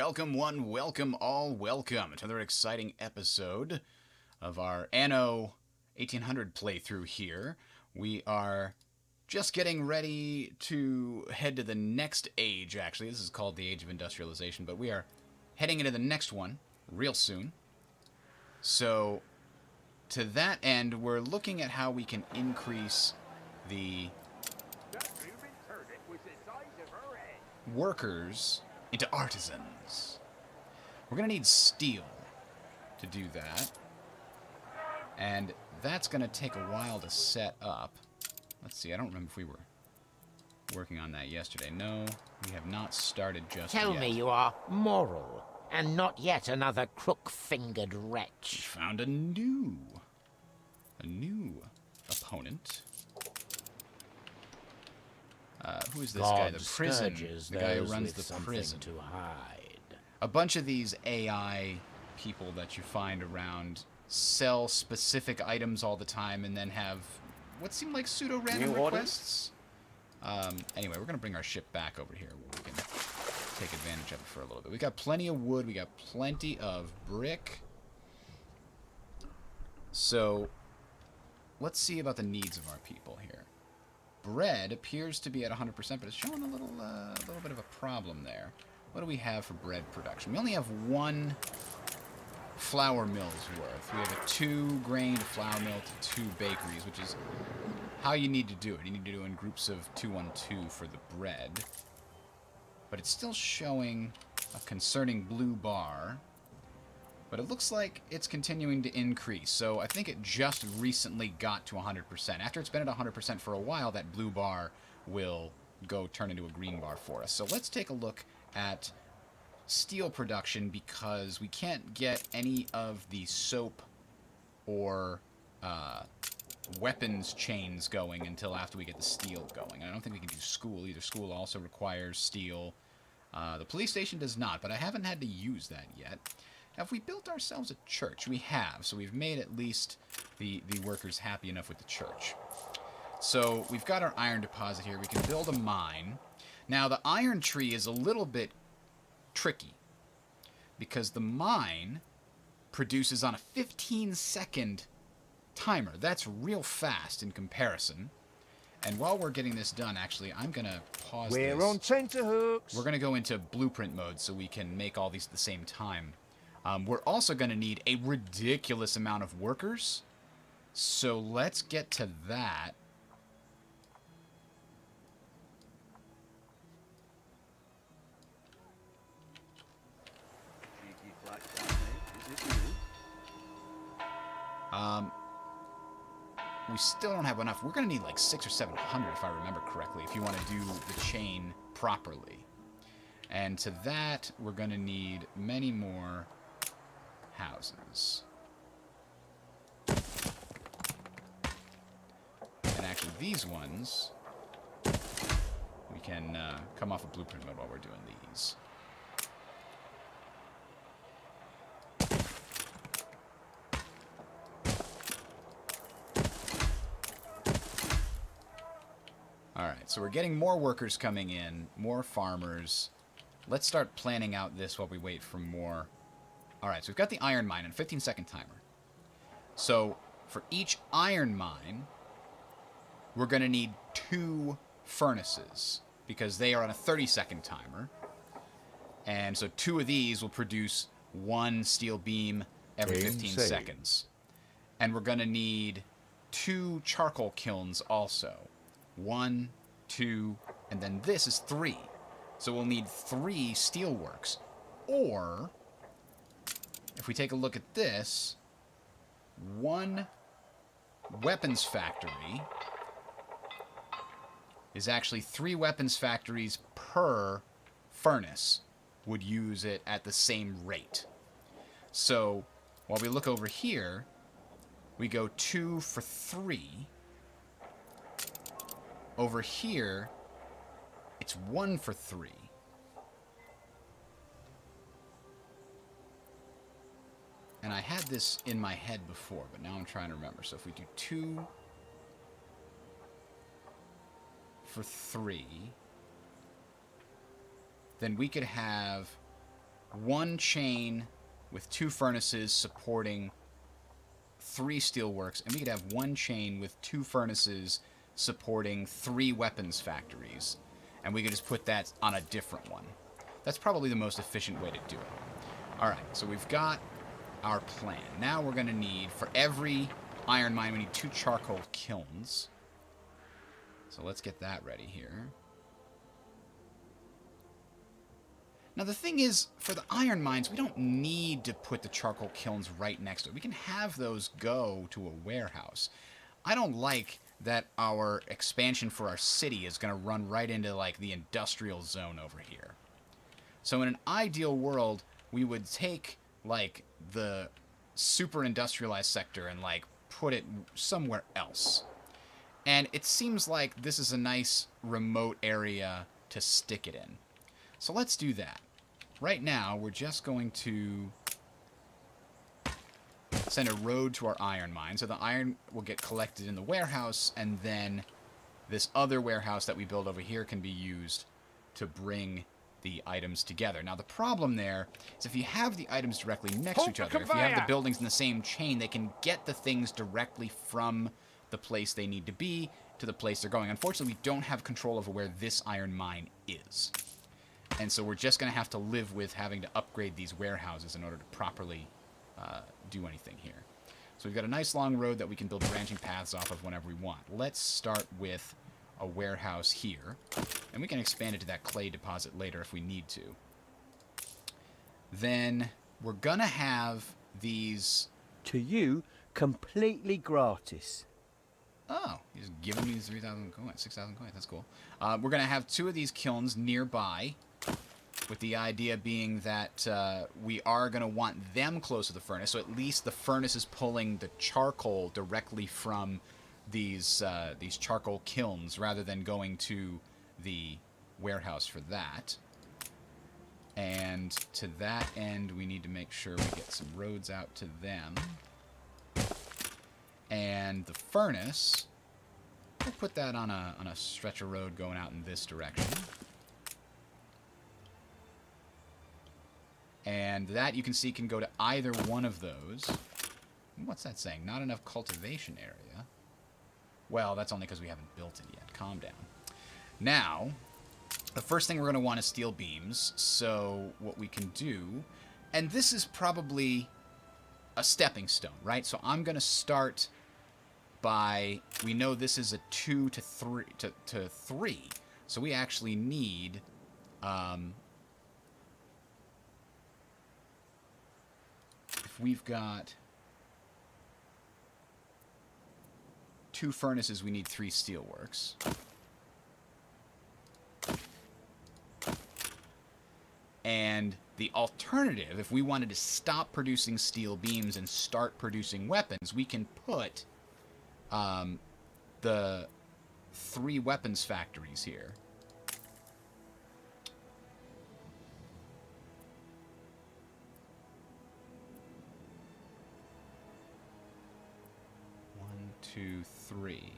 welcome one, welcome all, welcome to another exciting episode of our Anno 1800 playthrough here. We are just getting ready to head to the next age, actually. This is called the Age of Industrialization, but we are heading into the next one real soon. So, to that end, we're looking at how we can increase the workers into artisans. We're going to need steel to do that. And that's going to take a while to set up. Let's see, I don't remember if we were working on that yesterday. No, we have not started just yet. Tell me you are moral, and not yet another crook-fingered We wretch. found a new opponent. Who is this guy? The prison. The guy who runs the prison. To hide. A bunch of these AI people that you find around sell specific items all the time and then have what seem like pseudo-random requests. Anyway, we're going to bring our ship back over here where we can take advantage of it for a little bit. We got plenty of wood. We got plenty of brick. So, let's see about the needs of our people here. Bread appears to be at 100%, but it's showing a little bit of a problem there. What do we have for bread production? We only have one flour mill's worth. We have a 2-grain flour mill to 2 bakeries, which is how you need to do it. You need to do it in groups of 2 on 2 for the bread. But it's still showing a concerning blue bar. But it looks like it's continuing to increase. So I think it just recently got to 100%. After it's been at 100% for a while, that blue bar will turn into a green bar for us. So let's take a look at steel production, because we can't get any of the soap or weapons chains going until after we get the steel going. I don't think we can do school either. School also requires steel. The police station does not, but I haven't had to use that yet. Have we built ourselves a church? We have, so we've made at least the workers happy enough with the church. So we've got our iron deposit here. We can build a mine. Now the iron tree is a little bit tricky, because the mine produces on a 15-second timer. That's real fast in comparison. And while we're getting this done, actually, I'm going to pause this. We're on tenterhooks. We're going to go into blueprint mode so we can make all these at the same time. We're also going to need a ridiculous amount of workers. So let's get to that. We still don't have enough. We're going to need like 600 or 700 if I remember correctly, if you want to do the chain properly. And to that, we're going to need many more houses. And actually, these ones, we can come off of blueprint mode while we're doing these. Alright, so we're getting more workers coming in, more farmers. Let's start planning out this while we wait for more. Alright, so we've got the iron mine and a 15-second timer. So, for each iron mine, we're going to need 2 furnaces, because they are on a 30-second timer. And so 2 of these will produce 1 steel beam every 15 seconds. And we're going to need 2 charcoal kilns also. 1, 2, and then this is 3. So we'll need 3 steelworks. Or, if we take a look at this, 1 weapons factory is actually 3 weapons factories per furnace would use it at the same rate. So, while we look over here, we go 2 for 3. Over here, it's 1 for 3. And I had this in my head before, but now I'm trying to remember. So if we do 2 for 3, then we could have one chain with 2 furnaces supporting 3 steelworks, and we could have one chain with 2 furnaces supporting 3 weapons factories, and we could just put that on a different one. That's probably the most efficient way to do it. Alright, so we've got our plan. Now we're going to need, for every iron mine, we need 2 charcoal kilns. So let's get that ready here. Now the thing is, for the iron mines, we don't need to put the charcoal kilns right next to it. We can have those go to a warehouse. I don't like that our expansion for our city is going to run right into, like, the industrial zone over here. So in an ideal world, we would take, like, the super industrialized sector and, like, put it somewhere else. And it seems like this is a nice remote area to stick it in. So let's do that. Right now, we're just going to send a road to our iron mine. So the iron will get collected in the warehouse, and then this other warehouse that we build over here can be used to bring the items together. Now, the problem there is if you have the items directly next to each other, if you have the buildings in the same chain, they can get the things directly from the place they need to be to the place they're going. Unfortunately, we don't have control over where this iron mine is. And so we're just going to have to live with having to upgrade these warehouses in order to properly do anything here. So we've got a nice long road that we can build branching paths off of whenever we want. Let's start with a warehouse here. And we can expand it to that clay deposit later if we need to. Then we're going to have these... To you, completely gratis. Oh, he's giving me 3,000 coins, 6,000 coins. That's cool. We're going to have 2 of these kilns nearby, with the idea being that we are going to want them close to the furnace, so at least the furnace is pulling the charcoal directly from these charcoal kilns, rather than going to the warehouse for that. And to that end, we need to make sure we get some roads out to them. And the furnace, we'll put that on a stretch of road going out in this direction. And that, you can see, can go to either one of those. What's that saying? Not enough cultivation area. Well, that's only because we haven't built it yet. Calm down. Now, the first thing we're going to want is steel beams. So what we can do, and this is probably a stepping stone, right? So I'm going to start by, we know this is a 2 to 3 to 3. So we actually need if we've got 2 furnaces, we need 3 steelworks. And the alternative, if we wanted to stop producing steel beams and start producing weapons, we can put the 3 weapons factories here. One, 2, 3.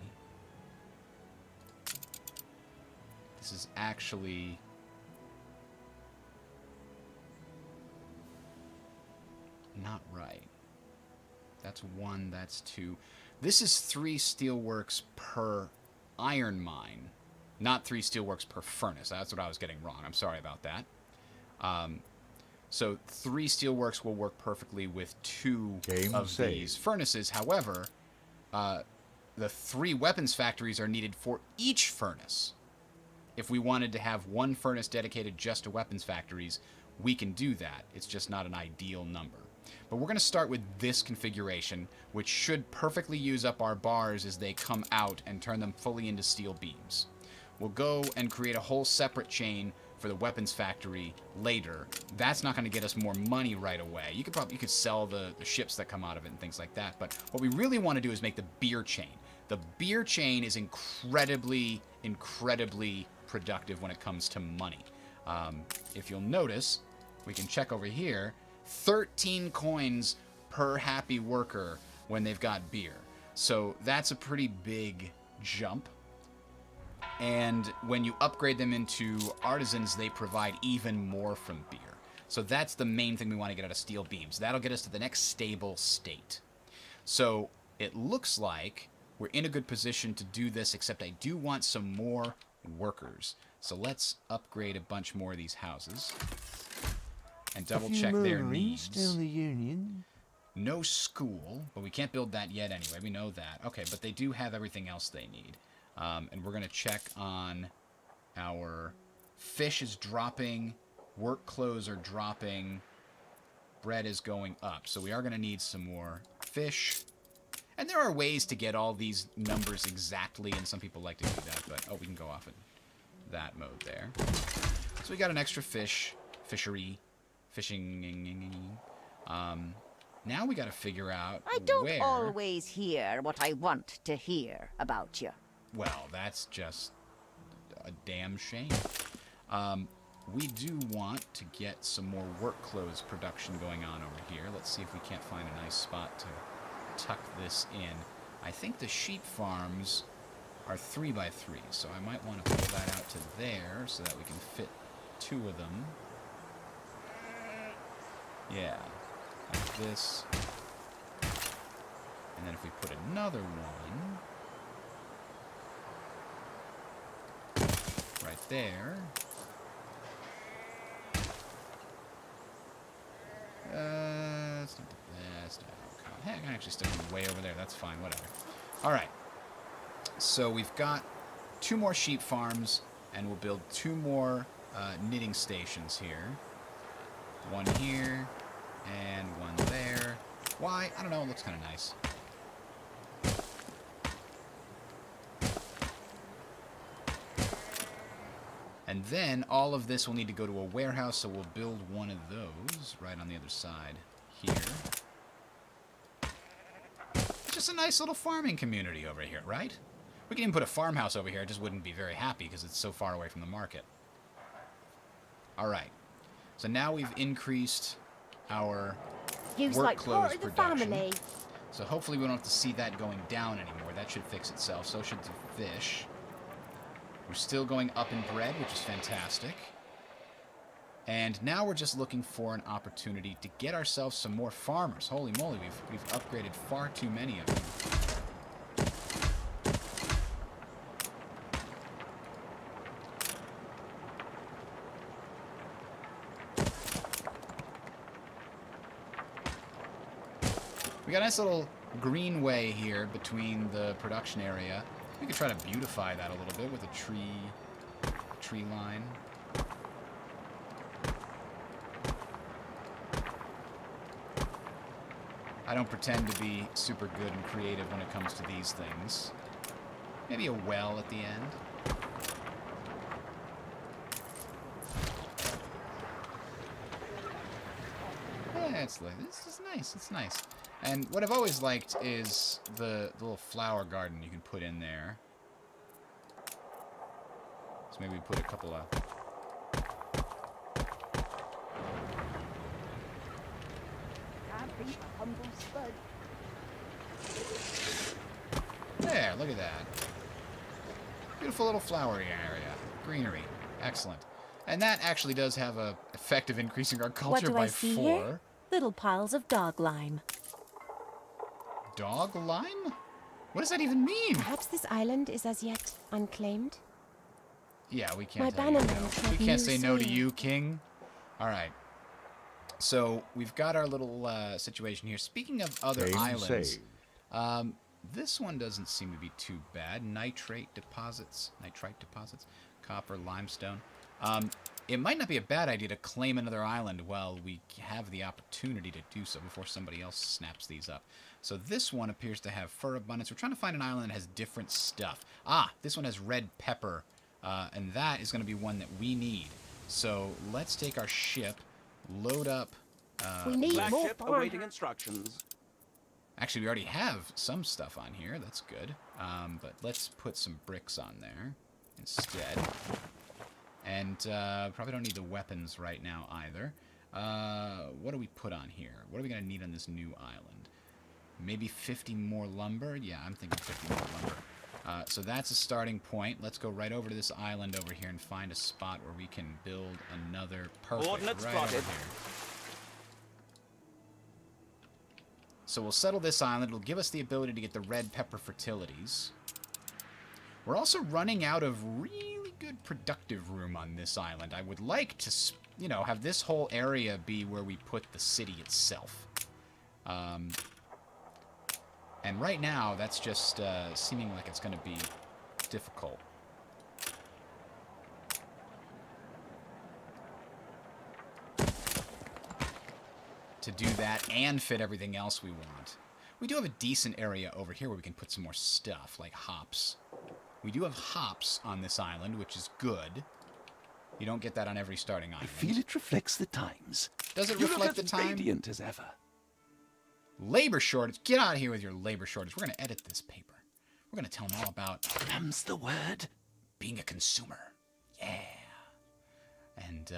This is actually... not right. That's 1, that's 2. This is 3 steelworks per iron mine, not 3 steelworks per furnace. That's what I was getting wrong. I'm sorry about that. So 3 steelworks will work perfectly with 2 of these furnaces. However, the 3 weapons factories are needed for each furnace. If we wanted to have 1 furnace dedicated just to weapons factories, we can do that. It's just not an ideal number. But we're going to start with this configuration, which should perfectly use up our bars as they come out and turn them fully into steel beams. We'll go and create a whole separate chain for the weapons factory later. That's not going to get us more money right away. You could sell the ships that come out of it and things like that. But what we really want to do is make the beer chain. The beer chain is incredibly, incredibly productive when it comes to money. If you'll notice, we can check over here. 13 coins per happy worker when they've got beer. So that's a pretty big jump. And when you upgrade them into artisans, they provide even more from beer. So that's the main thing we want to get out of steel beams. That'll get us to the next stable state. So it looks like we're in a good position to do this, except I do want some more workers. So let's upgrade a bunch more of these houses and double check their needs. Still the Union. No school, but we can't build that yet anyway. We know that. Okay, but they do have everything else they need. And we're going to check on our fish is dropping, work clothes are dropping, bread is going up. So we are going to need some more fish. And there are ways to get all these numbers exactly, and some people like to do that, but we can go off in that mode there. So we got an extra fishing. Now we got to figure out I don't where... always hear what I want to hear about you. Well, that's just a damn shame. We do want to get some more work clothes production going on over here. Let's see if we can't find a nice spot to tuck this in. I think the sheep farms are 3x3, so I might want to pull that out to there so that we can fit 2 of them. Yeah, like this. And then if we put another one right there. It's not the best. Hey, I can actually stick them way over there. That's fine, whatever. Alright. So we've got 2 more sheep farms, and we'll build 2 more knitting stations here. 1 here, and 1 there. Why? I don't know. It looks kind of nice. And then all of this will need to go to a warehouse, so we'll build one of those right on the other side here. It's just a nice little farming community over here, right? We can even put a farmhouse over here. I just wouldn't be very happy because it's so far away from the market. All right. So now we've increased our Use work like clothes part of the production. family. So hopefully we don't have to see that going down anymore. That should fix itself. So should the fish. We're still going up in bread, which is fantastic. And now we're just looking for an opportunity to get ourselves some more farmers. Holy moly, we've upgraded far too many of them. We got a nice little greenway here between the production area. We could try to beautify that a little bit with a tree line. I don't pretend to be super good and creative when it comes to these things. Maybe a well at the end. Yeah, this is nice. It's nice. And what I've always liked is the little flower garden you can put in there. So maybe we put a couple of... There, look at that. Beautiful little flowery area. Greenery. Excellent. And that actually does have a effect of increasing our What culture do by I see 4. here? Little piles of dog lime. Dog lime? What does that even mean? Perhaps this island is as yet unclaimed? Yeah, we can't My tell you banana no. tread We can't new say no to soil. you, King. Alright. So, we've got our little situation here. Speaking of other islands, this one doesn't seem to be too bad. Nitrite deposits, copper, limestone. It might not be a bad idea to claim another island while we have the opportunity to do so before somebody else snaps these up. So this one appears to have fur abundance. We're trying to find an island that has different stuff. Ah, this one has red pepper, and that is going to be one that we need. So let's take our ship, load up... We need Black more ship farm. awaiting instructions. Actually, we already have some stuff on here. That's good. But let's put some bricks on there instead. And probably don't need the weapons right now either. What do we put on here? What are we going to need on this new island? Maybe 50 more lumber? Yeah, I'm thinking 50 more lumber. So that's a starting point. Let's go right over to this island over here and find a spot where we can build another perfect Coordinates right plotted. over here. So we'll settle this island. It'll give us the ability to get the red pepper fertilities. We're also running out of really good productive room on this island. I would like to, you know, have this whole area be where we put the city itself. And right now, that's just seeming like it's going to be difficult. To do that and fit everything else we want. We do have a decent area over here where we can put some more stuff, like hops. We do have hops on this island, which is good. You don't get that on every starting island. I feel it reflects the times. Does it You reflect the look as time? radiant as ever. Labor shortage. Get out of here with your labor shortage. We're going to edit this paper. We're going to tell them all about Them's the word. being a consumer. Yeah. And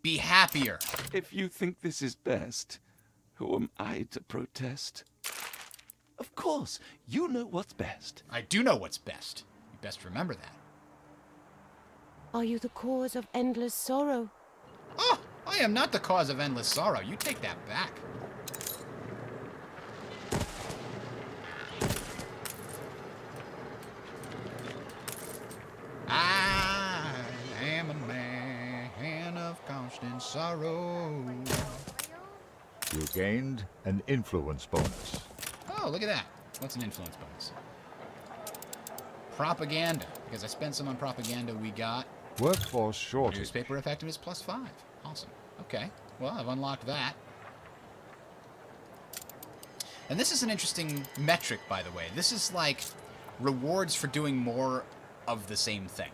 be happier. If you think this is best, who am I to protest? Of course, you know what's best. I do know what's best. You best remember that. Are you the cause of endless sorrow? Oh, I am not the cause of endless sorrow. You take that back. I am a man of constant sorrow. You gained an influence bonus. Oh, look at that. What's an influence bonus? Propaganda. Because I spent some on propaganda, we got Workforce shortage. newspaper effectiveness +5. Awesome. Okay. Well, I've unlocked that. And this is an interesting metric, by the way. This is like rewards for doing more of the same thing.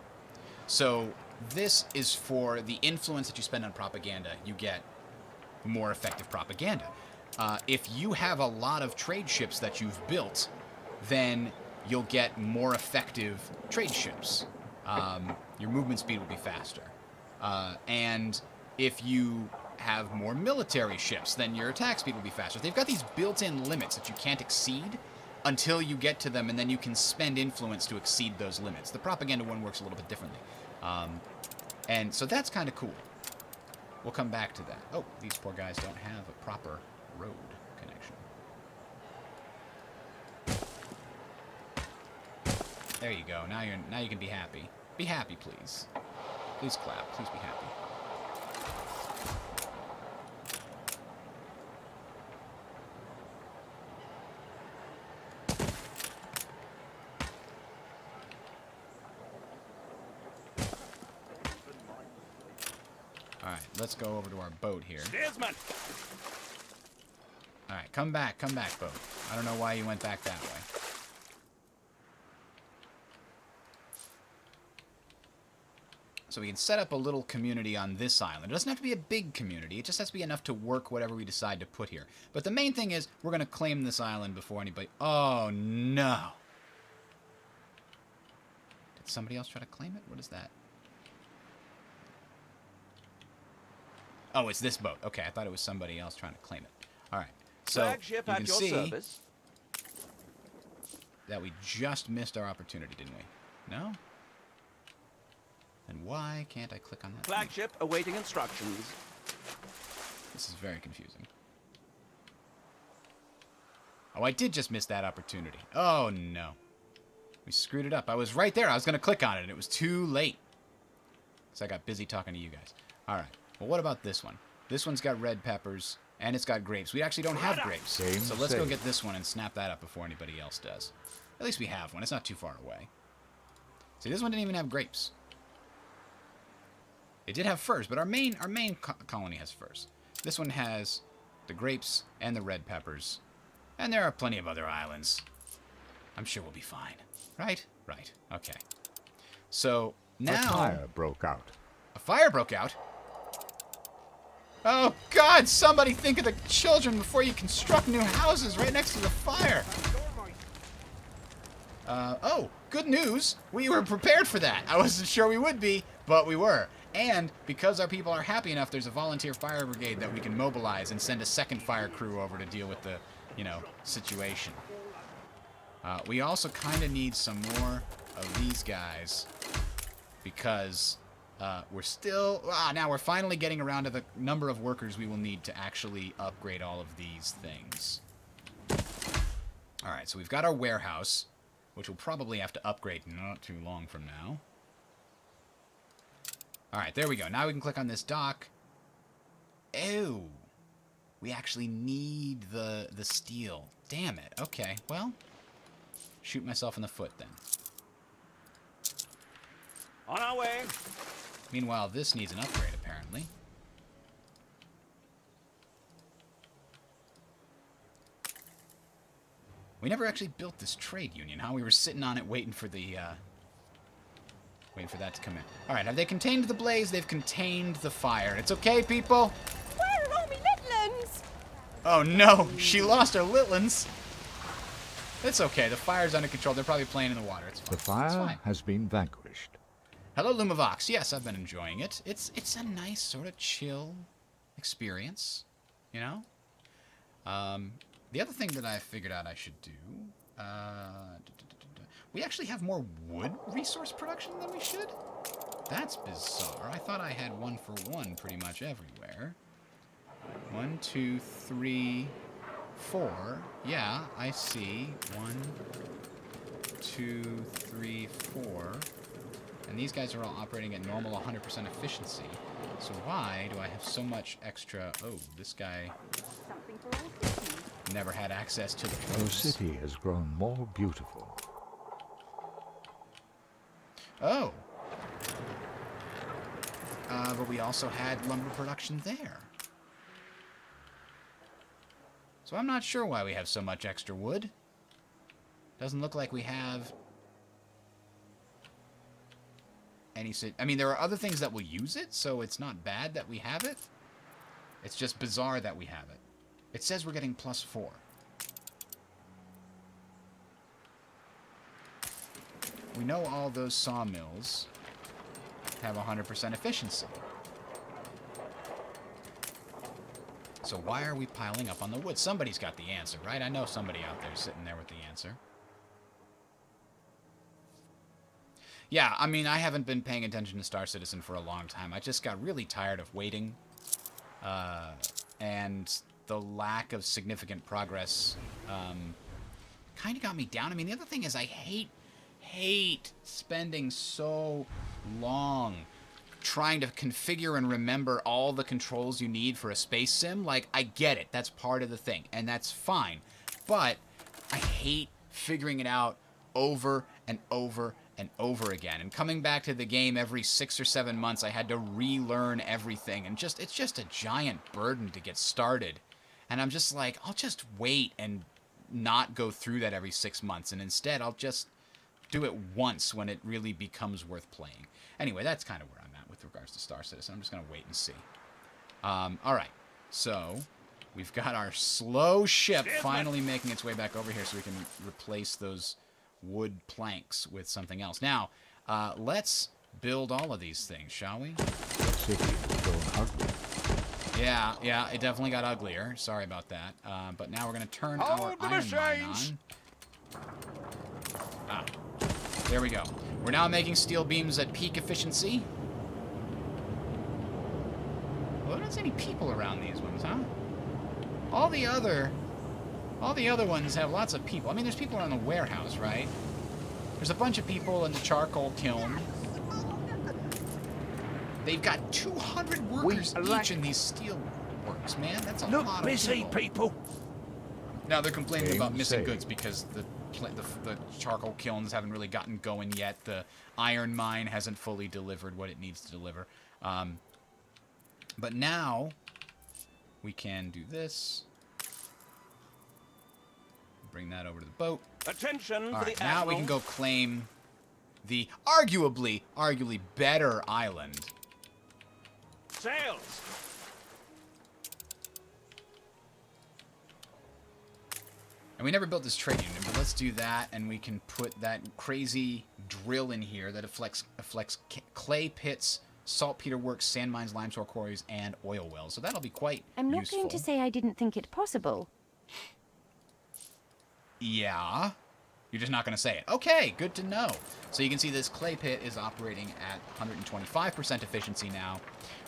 So this is for the influence that you spend on propaganda. You get more effective propaganda. If you have a lot of trade ships that you've built, then you'll get more effective trade ships. Your movement speed will be faster. And if you have more military ships, then your attack speed will be faster. They've got these built-in limits that you can't exceed until you get to them, and then you can spend influence to exceed those limits. The propaganda one works a little bit differently. And so that's kind of cool. We'll come back to that. Oh, these poor guys don't have a proper road connection. There you go. Now you can be happy. Be happy, please. Please clap. Please be happy. Alright, let's go over to our boat here. Steersman! Alright, come back, boat. I don't know why you went back that way. So we can set up a little community on this island. It doesn't have to be a big community. It just has to be enough to work whatever we decide to put here. But the main thing is, we're going to claim this island before anybody... Oh, no. Did somebody else try to claim it? What is that? Oh, it's this boat. Okay, I thought it was somebody else trying to claim it. All right. So Flagship you at can your see service. that we just missed our opportunity, didn't we? No? And why can't I click on that? thing? Flagship awaiting instructions. This is very confusing. Oh, I did just miss that opportunity. Oh, no. We screwed it up. I was right there. I was going to click on it, and it was too late. So I got busy talking to you guys. All right. Well, what about this one? This one's got red peppers, and it's got grapes. We actually don't have grapes. Same, so let's go same. get this one and snap that up before anybody else does. At least we have one. It's not too far away. See, this one didn't even have grapes. It did have furs, but our main colony has furs. This one has the grapes and the red peppers. And there are plenty of other islands. I'm sure we'll be fine. Right? Right. Okay. So, now... A fire broke out. A fire broke out? Oh, God! Somebody think of the children before you construct new houses right next to the fire! Oh, good news! We were prepared for that. I wasn't sure we would be, but we were. And because our people are happy enough, there's a volunteer fire brigade that we can mobilize and send a second fire crew over to deal with the, you know, situation. We also kind of need some more of these guys because we're still... now we're finally getting around to the number of workers we will need to actually upgrade all of these things. Alright, so we've got our warehouse, which we'll probably have to upgrade not too long from now. Alright, there we go. Now we can click on this dock. Oh! We actually need the steel. Damn it. Okay, well... shoot myself in the foot, then. On our way. Meanwhile, this needs an upgrade, apparently. We never actually built this trade union, huh? We were sitting on it waiting for the, waiting for that to come in. Alright, have they contained the blaze? They've contained the fire. It's okay, people? Where are all me litlins? Oh no, she lost her litlins. It's okay, the fire's under control. They're probably playing in the water. It's fine. The It's fire fine. has been vanquished. Hello, Lumavox. Yes, I've been enjoying it. It's a nice sort of chill experience, you know? The other thing that I figured out I should do, we actually have more wood resource production than we should? That's bizarre. I thought I had 1 for 1 pretty much everywhere. 1, 2, 3, 4. Yeah, I see. 1, 2, 3, 4. And these guys are all operating at normal 100% efficiency. So why do I have so much extra... Oh, this guy never had access to the Your roads. city has grown more beautiful. Oh. But we also had lumber production there. So I'm not sure why we have so much extra wood. Doesn't look like we have... any... I mean, there are other things that will use it, so it's not bad that we have it. It's just bizarre that we have it. It says we're getting +4. We know all those sawmills have 100% efficiency. So why are we piling up on the wood? Somebody's got the answer, right? I know somebody out there sitting there with the answer. Yeah, I mean, I haven't been paying attention to Star Citizen for a long time. I just got really tired of waiting. And the lack of significant progress kind of got me down. I mean, the other thing is I hate spending so long trying to configure and remember all the controls you need for a space sim. Like, I get it. That's part of the thing, and that's fine. But I hate figuring it out over and over and over again. And coming back to the game every 6 or 7 months, I had to relearn everything. And it's just a giant burden to get started. And I'm just like, I'll just wait and not go through that every 6 months. And instead, I'll just do it once when it really becomes worth playing. Anyway, that's kind of where I'm at with regards to Star Citizen. I'm just going to wait and see. All right. So, we've got our slow ship finally making its way back over here so we can replace those wood planks with something else. Now, let's build all of these things, shall we? The city has grown ugly. Yeah, it definitely got uglier. Sorry about that. But now we're going to turn our iron mine on. Ah, there we go. We're now making steel beams at peak efficiency. Well, I don't see any people around these ones, huh? All the other ones have lots of people. I mean, there's people around the warehouse, right? There's a bunch of people in the charcoal kiln. They've got 200 workers each in these steel works, man. That's a lot of people. people. Now they're complaining Game about missing saved. goods because the charcoal kilns haven't really gotten going yet. The iron mine hasn't fully delivered what it needs to deliver. But now we can do this. Bring that over to the boat. Attention All for right, the now Admiral. we can go claim the arguably better island. Sails. And we never built this trade union, but let's do that, and we can put that crazy drill in here that affects clay pits, saltpeter works, sand mines, limestone quarries, and oil wells. So that'll be quite I'm not useful. going to say I didn't think it possible. Yeah. You're just not going to say it. Okay, good to know. So you can see this clay pit is operating at 125% efficiency now,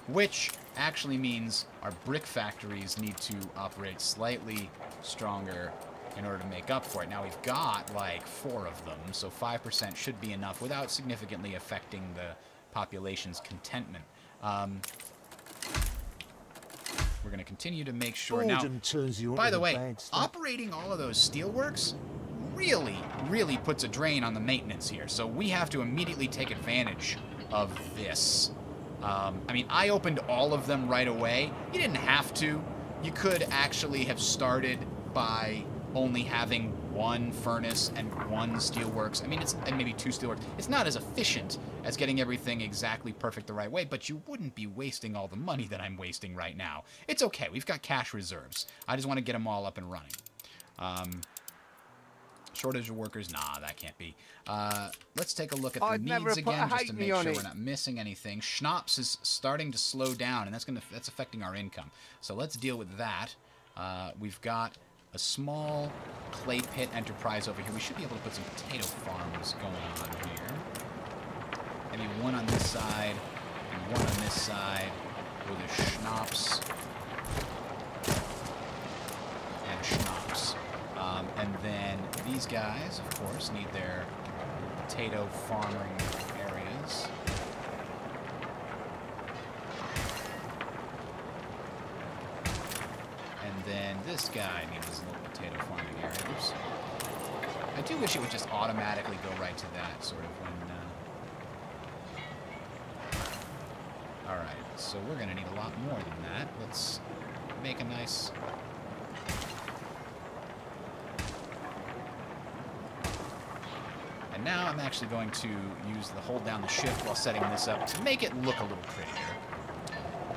which actually means our brick factories need to operate slightly stronger in order to make up for it. Now we've got like 4 of them, so 5% should be enough without significantly affecting the population's contentment. We're going to continue to make sure. Now, by the way, operating all of those steelworks really puts a drain on the maintenance here. So we have to immediately take advantage of this. I mean, I opened all of them right away. You didn't have to. You could actually have started by only having 1 furnace and 1 steelworks. I mean, and maybe 2 steelworks. It's not as efficient as getting everything exactly perfect the right way, but you wouldn't be wasting all the money that I'm wasting right now. It's okay. We've got cash reserves. I just want to get them all up and running. Shortage of workers? Nah, that can't be. Let's take a look at the needs again, just to make sure we're not missing anything. Schnapps is starting to slow down, and that's affecting our income. So let's deal with that. We've got a small clay pit enterprise over here. We should be able to put some potato farms going on here. Maybe 1 on this side and 1 on this side with a schnapps and a schnapps. And then these guys, of course, need their potato farming areas. And then this guy needs his little potato farming area. Oops. I do wish it would just automatically go right to that, sort of, when... Alright, so we're going to need a lot more than that. Let's make a nice... And now I'm actually going to hold down the shift while setting this up to make it look a little prettier.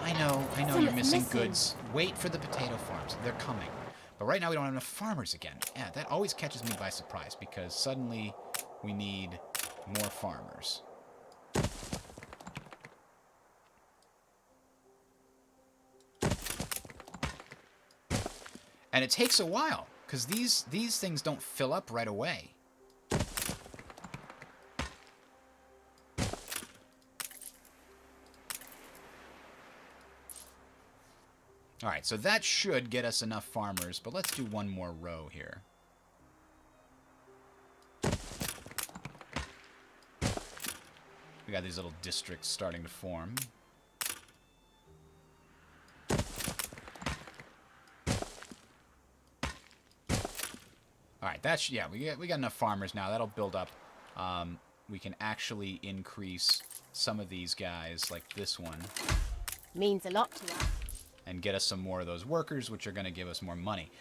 I know you're missing goods. Wait for the potato farms. They're coming. But right now we don't have enough farmers again. Yeah, that always catches me by surprise because suddenly we need more farmers. And it takes a while because these things don't fill up right away. Alright, so that should get us enough farmers, but let's do 1 more row here. We got these little districts starting to form. Alright, that's... Yeah, we got enough farmers now. That'll build up. We can actually increase some of these guys, like this one. Means a lot to us. And get us some more of those workers, which are going to give us more money.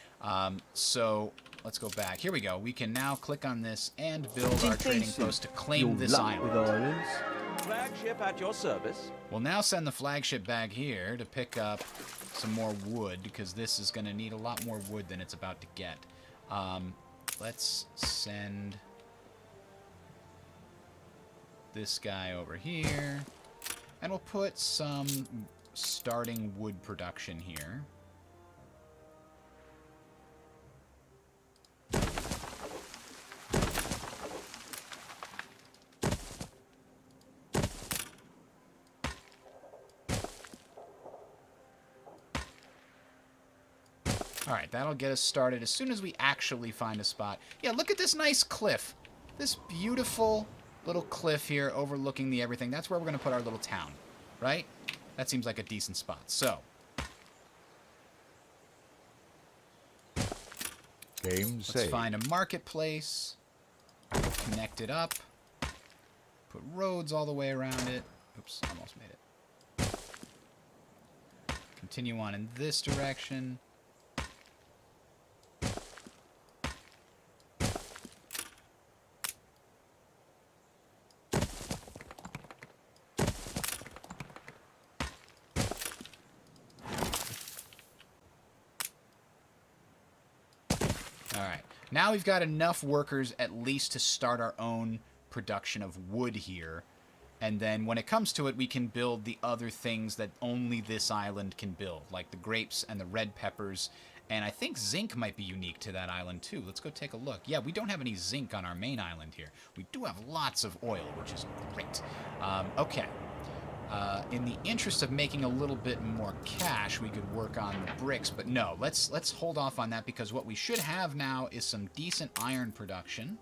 So let's go back. Here we go. We can now click on this and build our trading post to claim this island. Flagship at your service. We'll now send the flagship back here to pick up some more wood, because this is going to need a lot more wood than it's about to get. Let's send this guy over here. And we'll put some... starting wood production here. Alright, that'll get us started as soon as we actually find a spot. Yeah, look at this nice cliff. This beautiful little cliff here overlooking the everything. That's where we're going to put our little town, right? That seems like a decent spot. So, let's find a marketplace, connect it up, put roads all the way around it. Oops, almost made it. Continue on in this direction. Alright, now we've got enough workers at least to start our own production of wood here. And then when it comes to it, we can build the other things that only this island can build, like the grapes and the red peppers And I think zinc might be unique to that island, too. Let's go take a look. Yeah, we don't have any zinc on our main island here. We do have lots of oil, which is great. Okay. In the interest of making a little bit more cash, we could work on the bricks. But no, let's hold off on that, because what we should have now is some decent iron production.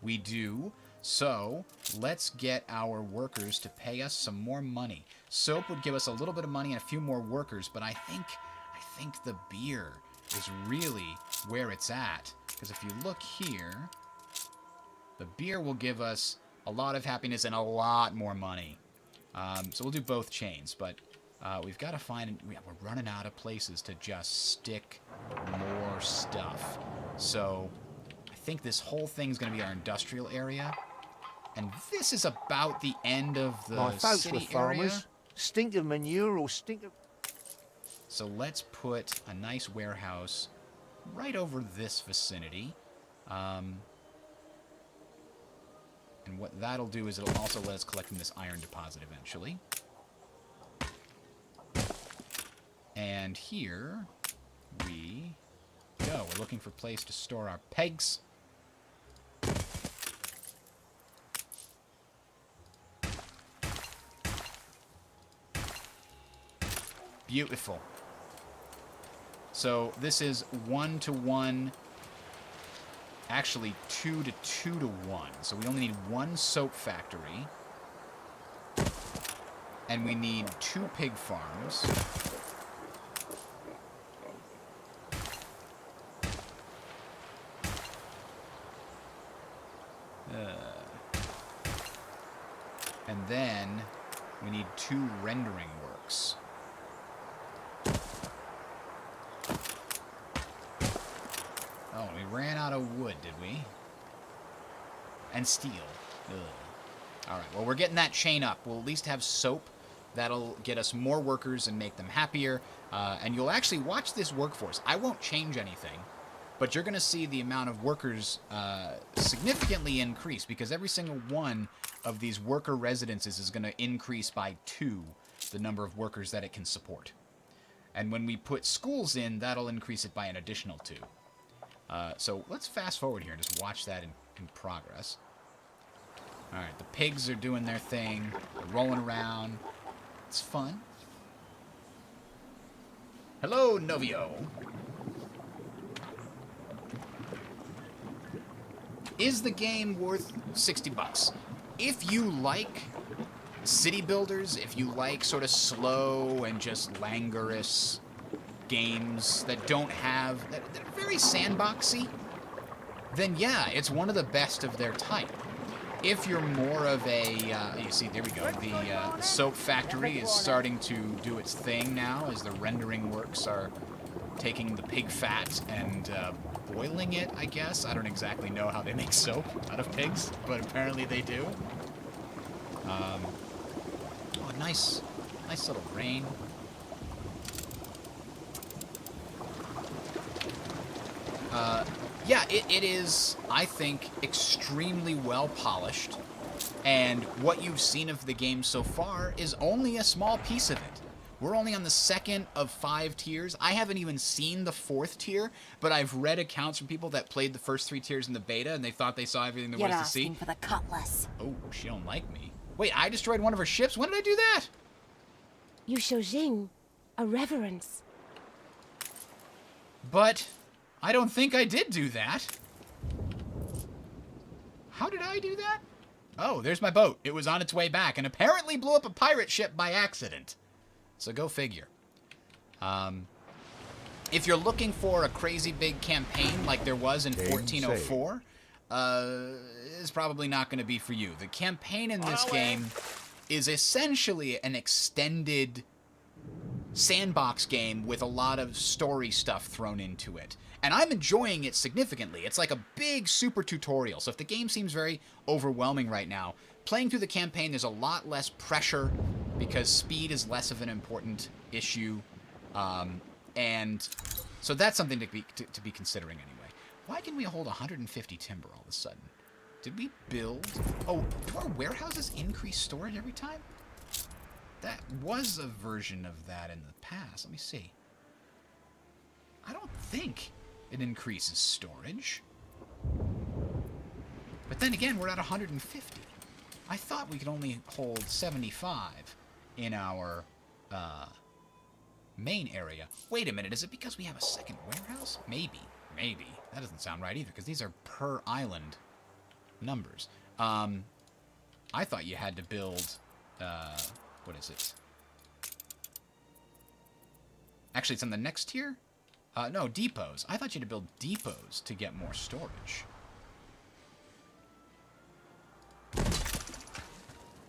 We do. So let's get our workers to pay us some more money. Soap would give us a little bit of money and a few more workers, but I think the beer is really where it's at. Because if you look here, the beer will give us a lot of happiness and a lot more money. So we'll do both chains, but we've got to find... We're running out of places to just stick more stuff. So I think this whole thing's going to be our industrial area. And this is about the end of the My folks city were farmers. area. Stink of manure or stink of... So let's put a nice warehouse right over this vicinity. And what that'll do is it'll also let us collect from this iron deposit eventually. And here we go. We're looking for a place to store our pegs. Beautiful. So this is 1-to-1, actually 2-to-2-to-1. So we only need one soap factory. And we need 2 pig farms. And then we need 2 rendering works. Oh, we ran out of wood, did we? And steel. Ugh. Alright, well, we're getting that chain up. We'll at least have soap. That'll get us more workers and make them happier. And you'll actually watch this workforce. I won't change anything, but you're going to see the amount of workers significantly increase, because every single one of these worker residences is going to increase by 2 the number of workers that it can support. And when we put schools in, that'll increase it by an additional 2. So let's fast forward here and just watch that in progress. Alright, the pigs are doing their thing. They're rolling around. It's fun. Hello, Novio. Is the game worth $60? If you like city builders, if you like sort of slow and just languorous games that don't have... that are very sandboxy, then yeah, it's one of the best of their type. If you're more of a... you see, there we go. The soap factory is starting to do its thing now as the rendering works are taking the pig fat and boiling it, I guess. I don't exactly know how they make soap out of pigs, but apparently they do. Oh, nice little rain. Yeah, it is, I think, extremely well polished, and what you've seen of the game so far is only a small piece of it. We're only on the 2nd of 5 tiers. I haven't even seen the 4th tier, but I've read accounts from people that played the first 3 tiers in the beta, and they thought they saw everything there was to see. You're asking for the cutlass. Oh, she don't like me. Wait, I destroyed one of her ships? When did I do that? You show Jing a reverence. But I don't think I did do that. How did I do that? Oh, there's my boat. It was on its way back and apparently blew up a pirate ship by accident. So go figure. If you're looking for a crazy big campaign like there was in 1404, it's probably not going to be for you. The campaign in this game is essentially an extended sandbox game with a lot of story stuff thrown into it. And I'm enjoying it significantly. It's like a big super tutorial. So if the game seems very overwhelming right now, playing through the campaign, there's a lot less pressure because speed is less of an important issue. And so that's something to be considering anyway. Why can we hold 150 timber all of a sudden? Did we build... Oh, do our warehouses increase storage every time? That was a version of that in the past. Let me see. I don't think it increases storage. But then again, we're at 150. I thought we could only hold 75 in our main area. Wait a minute, is it because we have a second warehouse? Maybe. Maybe. That doesn't sound right either, because these are per island numbers. I thought you had to build, what is it? Actually, it's on the next tier? No, depots. I thought you had to build depots to get more storage.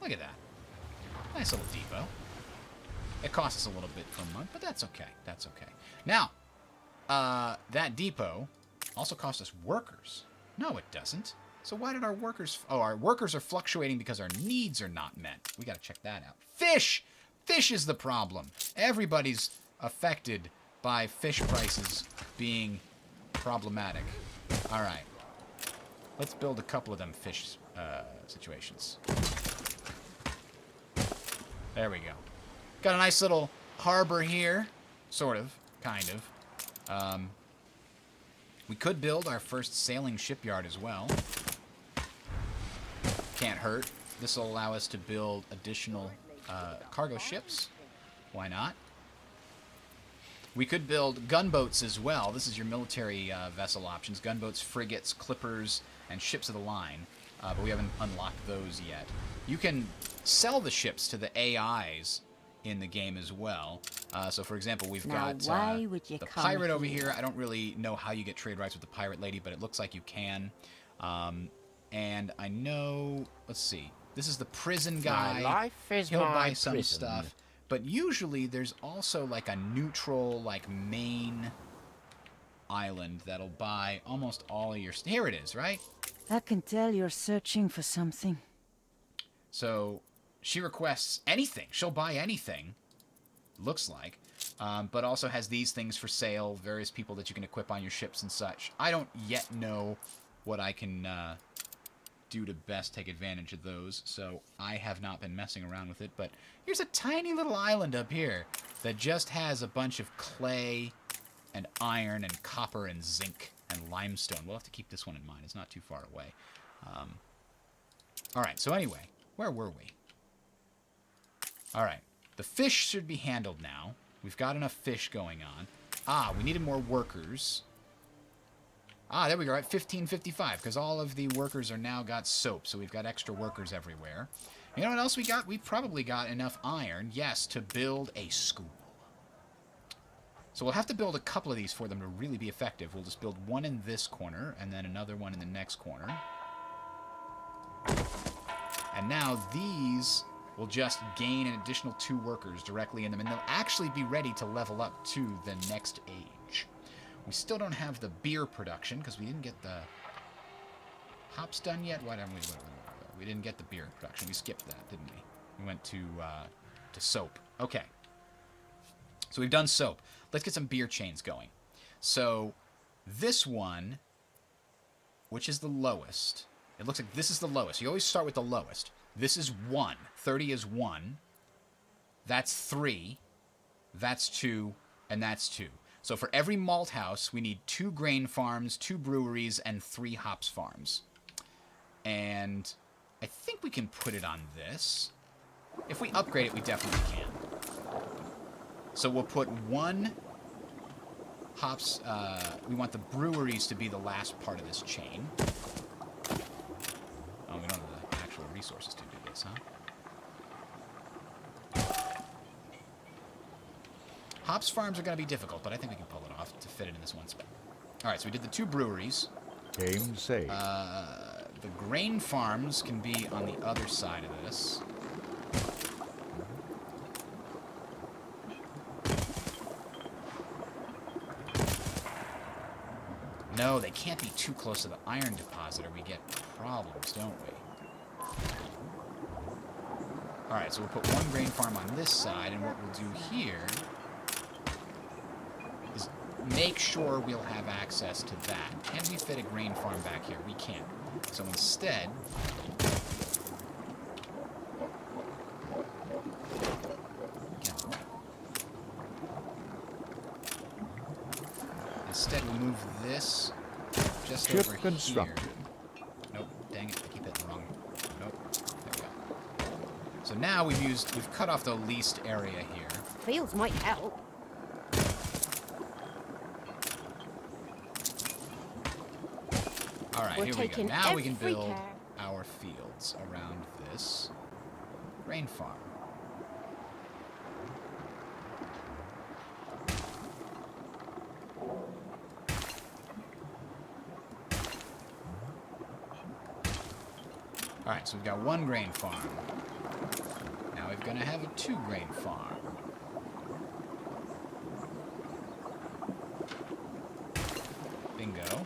Look at that. Nice little depot. It costs us a little bit per month, but that's okay. That's okay. Now, that depot also costs us workers. No, it doesn't. So why did our workers... Oh, our workers are fluctuating because our needs are not met. We got to check that out. Fish! Fish is the problem. Everybody's affected by fish prices being problematic. All right. Let's build a couple of them fish situations. There we go. Got a nice little harbor here. Sort of. Kind of. We could build our first sailing shipyard as well. Can't hurt. This will allow us to build additional cargo ships. Why not? We could build gunboats as well. This is your military vessel options. Gunboats, frigates, clippers, and ships of the line. But we haven't unlocked those yet. You can sell the ships to the AIs in the game as well. So, for example, we've got the pirate over here. I don't really know how you get trade rights with the pirate lady, but it looks like you can. And I know... Let's see. This is the prison guy. My life is He'll my buy some prison. stuff. But usually there's also like a neutral, like main island that'll buy almost all of your... Here it is, right? I can tell you're searching for something. So she requests anything. She'll buy anything, looks like. But also has these things for sale, various people that you can equip on your ships and such. I don't yet know what I can do to best take advantage of those, so I have not been messing around with it. But here's a tiny little island up here that just has a bunch of clay and iron and copper and zinc and limestone. We'll have to keep this one in mind. It's not too far away. All right, so anyway, where were we? All right, the fish should be handled now. We've got enough fish going on. Ah, we needed more workers. Ah, there we go, at 1555, because all of the workers are now got soap, so we've got extra workers everywhere. You know what else we got? We've probably got enough iron, yes, to build a school. So we'll have to build a couple of these for them to really be effective. We'll just build one in this corner, and then another one in the next corner. And now these will just gain an additional 2 workers directly in them, and they'll actually be ready to level up to the next age. We still don't have the beer production, because we didn't get the hops done yet. Why didn't we didn't get the beer production. We skipped that, didn't we? We went to soap. Okay. So we've done soap. Let's get some beer chains going. So this one, which is the lowest, it looks like this is the lowest. You always start with the lowest. This is 1. 30 is 1. That's 3. That's 2. And that's 2. So for every malt house, we need 2 grain farms, 2 breweries, and 3 hops farms. And I think we can put it on this. If we upgrade it, we definitely can. So we'll put 1 hops... we want the breweries to be the last part of this chain. Oh, we don't have the actual resources to do this, huh? Hops farms are going to be difficult, but I think we can pull it off to fit it in this one spot. All right, so we did the 2 breweries. Game saved. The grain farms can be on the other side of this. No, they can't be too close to the iron deposit or we get problems, don't we? Alright, so we'll put 1 grain farm on this side, and what we'll do here is make sure we'll have access to that. Can we fit a grain farm back here? We can't. So instead... instead we'll move this just Ship over constructed. here. Nope, dang it, I keep hitting the wrong. Nope, there we go. So now we've cut off the least area here. Fields might help. All right, We're here we go. taking Now we can every build care. our fields around this grain farm. All right, so we've got one grain farm. Now we're going to have a 2 grain farm. Bingo.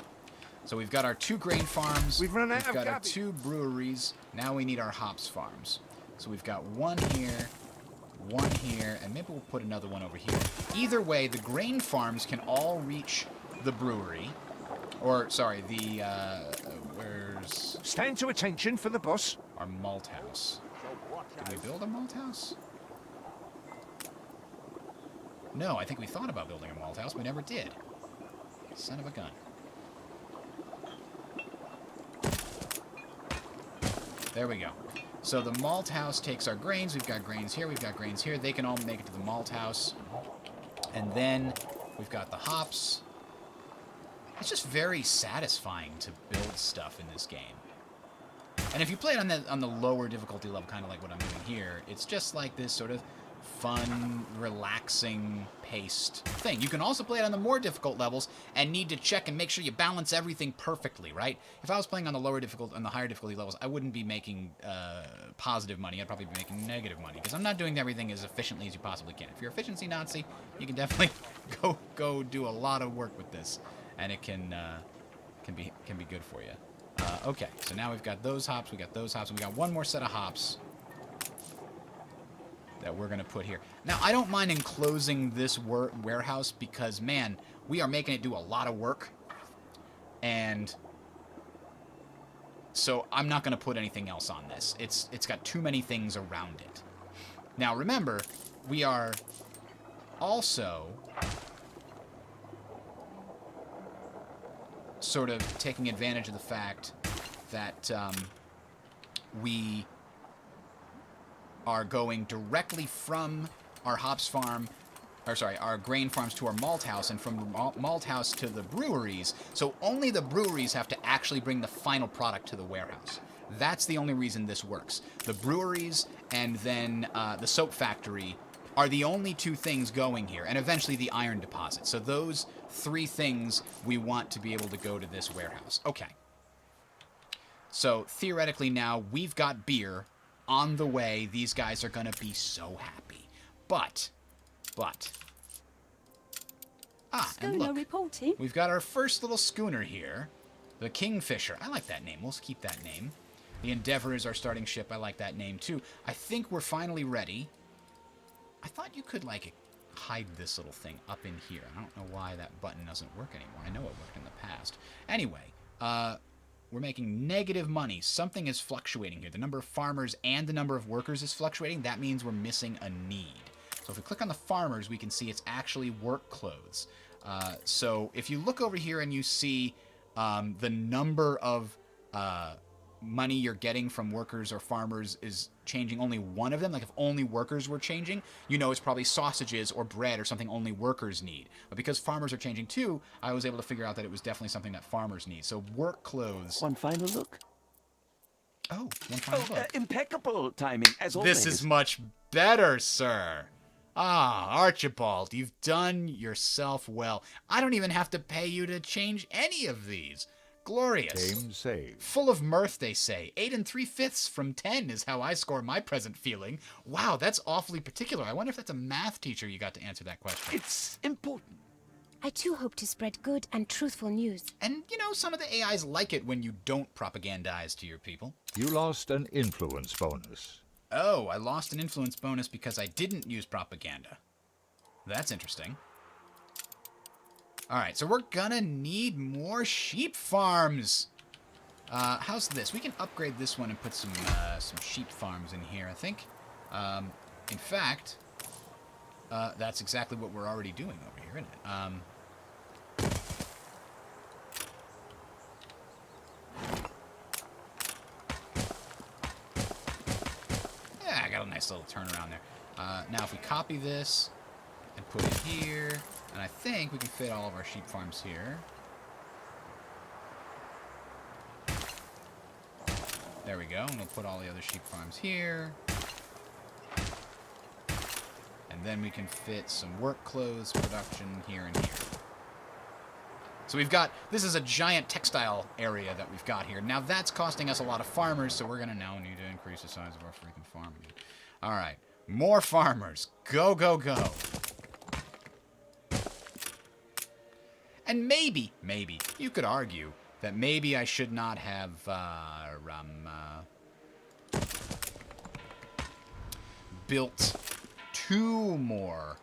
So we've got our 2 grain farms. We've run out We've of got our cabbage. 2 breweries. Now we need our hops farms. So we've got 1 here, 1 here, and maybe we'll put another one over here. Either way, the grain farms can all reach the brewery. Or, sorry, the, where's Stand to attention for the boss. our malt house? Did we build a malt house? No, I think we thought about building a malt house. We never did. Son of a gun. There we go. So the malt house takes our grains. We've got grains here. We've got grains here. They can all make it to the malt house. And then we've got the hops. It's just very satisfying to build stuff in this game. And if you play it on the lower difficulty level, kind of like what I'm doing here, it's just like this sort of fun, relaxing, paced thing. You can also play it on the more difficult levels and need to check and make sure you balance everything perfectly, right? If I was playing on the higher difficulty levels, I wouldn't be making positive money. I'd probably be making negative money because I'm not doing everything as efficiently as you possibly can. If you're efficiency Nazi, you can definitely go do a lot of work with this, and it can be good for you. Okay, so now we've got those hops, we got those hops, and we got one more set of hops that we're going to put here. Now, I don't mind enclosing this warehouse because, man, we are making it do a lot of work. And so I'm not going to put anything else on this. It's got too many things around it. Now, remember, we are also sort of taking advantage of the fact that we are going directly from our hops farm, or sorry, our grain farms to our malt house, and from the malt house to the breweries. So only the breweries have to actually bring the final product to the warehouse. That's the only reason this works. The breweries and then the soap factory are the only 2 things going here, and eventually the iron deposit. So those 3 things we want to be able to go to this warehouse. Okay. So theoretically now we've got beer on the way. These guys are going to be so happy. But, and look, reporting. we've got our first little schooner here, the Kingfisher. I like that name. We'll keep that name. The Endeavor is our starting ship. I like that name too. I think we're finally ready. I thought you could, like, hide this little thing up in here. I don't know why that button doesn't work anymore. I know it worked in the past. Anyway, we're making negative money. Something is fluctuating here. The number of farmers and the number of workers is fluctuating. That means we're missing a need. So if we click on the farmers, we can see it's actually work clothes. So if you look over here and you see the number of money you're getting from workers or farmers is changing only one of them, like if only workers were changing, you know it's probably sausages or bread or something only workers need. But because farmers are changing too, I was able to figure out that it was definitely something that farmers need. So work clothes. One final look. Oh, one final look. Impeccable timing, as always. This is much better, sir. Ah, Archibald, you've done yourself well. I don't even have to pay you to change any of these. Glorious. Game saved. Full of mirth, they say. 8 3/5 from 10 is how I score my present feeling. Wow, that's awfully particular. I wonder if that's a math teacher you got to answer that question. It's important. I too hope to spread good and truthful news. And, you know, some of the AIs like it when you don't propagandize to your people. You lost an influence bonus. Oh, I lost an influence bonus because I didn't use propaganda. That's interesting. Alright, so we're gonna need more sheep farms. How's this? We can upgrade this one and put some sheep farms in here, I think. In fact, that's exactly what we're already doing over here, isn't it? Nice little turnaround there. Now, if we copy this and put it here, and I think we can fit all of our sheep farms here. There we go, and we'll put all the other sheep farms here. And then we can fit some work clothes production here and here. So we've got, this is a giant textile area that we've got here. Now that's costing us a lot of farmers, so we're going to now need to increase the size of our freaking farm again. All right, more farmers. Go, go, go. And maybe, you could argue that maybe I should not have built 2 more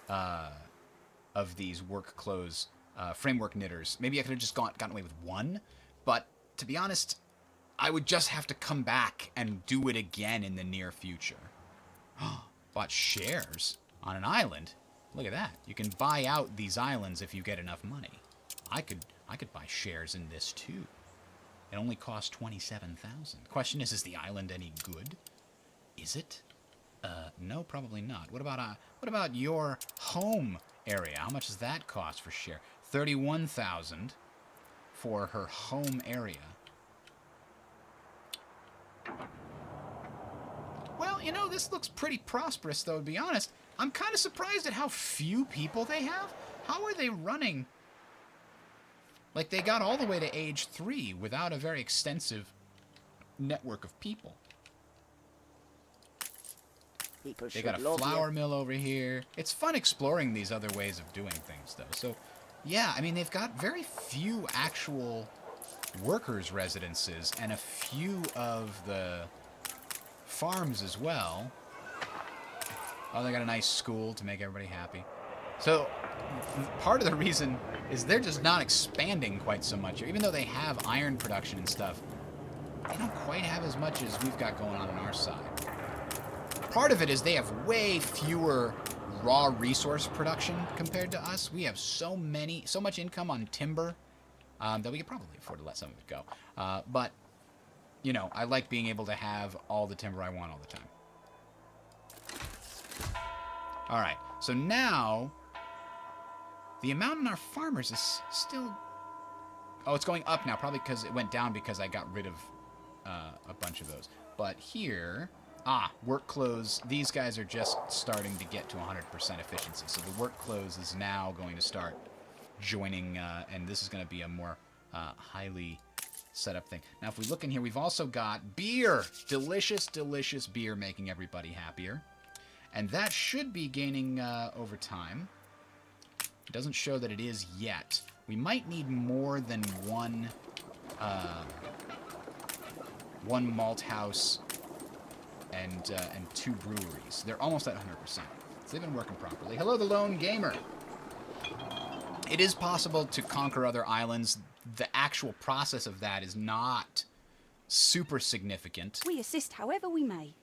of these work clothes framework knitters. Maybe I could have just gotten away with 1, but to be honest, I would just have to come back and do it again in the near future. Bought shares on an island. Look at that. You can buy out these islands if you get enough money. I could buy shares in this too. It only costs 27,000. Question is the island any good? Is it? No, probably not. What about your home area? How much does that cost for share? 31,000 for her home area. Well, you know, this looks pretty prosperous, though, to be honest. I'm kind of surprised at how few people they have. How are they running? Like, they got all the way to age 3 without a very extensive network of people. They got a flour mill over here. It's fun exploring these other ways of doing things, though. So, yeah, I mean, they've got very few actual workers' residences and a few of the farms as well. Oh, they got a nice school to make everybody happy. So, part of the reason is they're just not expanding quite so much. Even though they have iron production and stuff, they don't quite have as much as we've got going on our side. Part of it is they have way fewer raw resource production compared to us. We have so much income on timber that we could probably afford to let some of it go. But, you know, I like being able to have all the timber I want all the time. All right, so now the amount in our farmers is still... Oh, it's going up now, probably because it went down because I got rid of a bunch of those. But here... work clothes. These guys are just starting to get to 100% efficiency. So the work clothes is now going to start joining, and this is going to be a more highly set up thing. Now, if we look in here, we've also got beer. Delicious, delicious beer making everybody happier. And that should be gaining over time. It doesn't show that it is yet. We might need more than one malt house and 2 breweries. They're almost at 100%. So they've been working properly. Hello, the Lone Gamer. It is possible to conquer other islands. The actual process of that is not super significant. We assist however we may.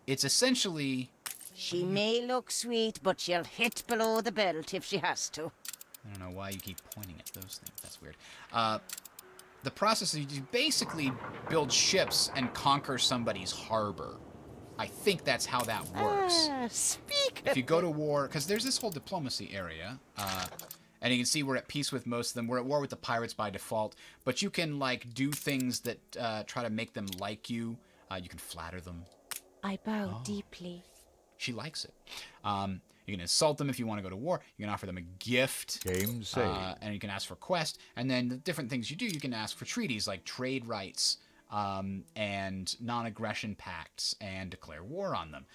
It's essentially... She may look sweet, but she'll hit below the belt if she has to. I don't know why you keep pointing at those things. That's weird. The process is you basically build ships and conquer somebody's harbor. I think that's how that works. If you go to war, because there's this whole diplomacy area, and you can see we're at peace with most of them. We're at war with the pirates by default, but you can like do things that try to make them like you. You can flatter them. I bow deeply. She likes it. You can insult them if you want to go to war. You can offer them a gift. Game saved. And you can ask for quest. And then the different things you do, you can ask for treaties like trade rights and non-aggression pacts and declare war on them.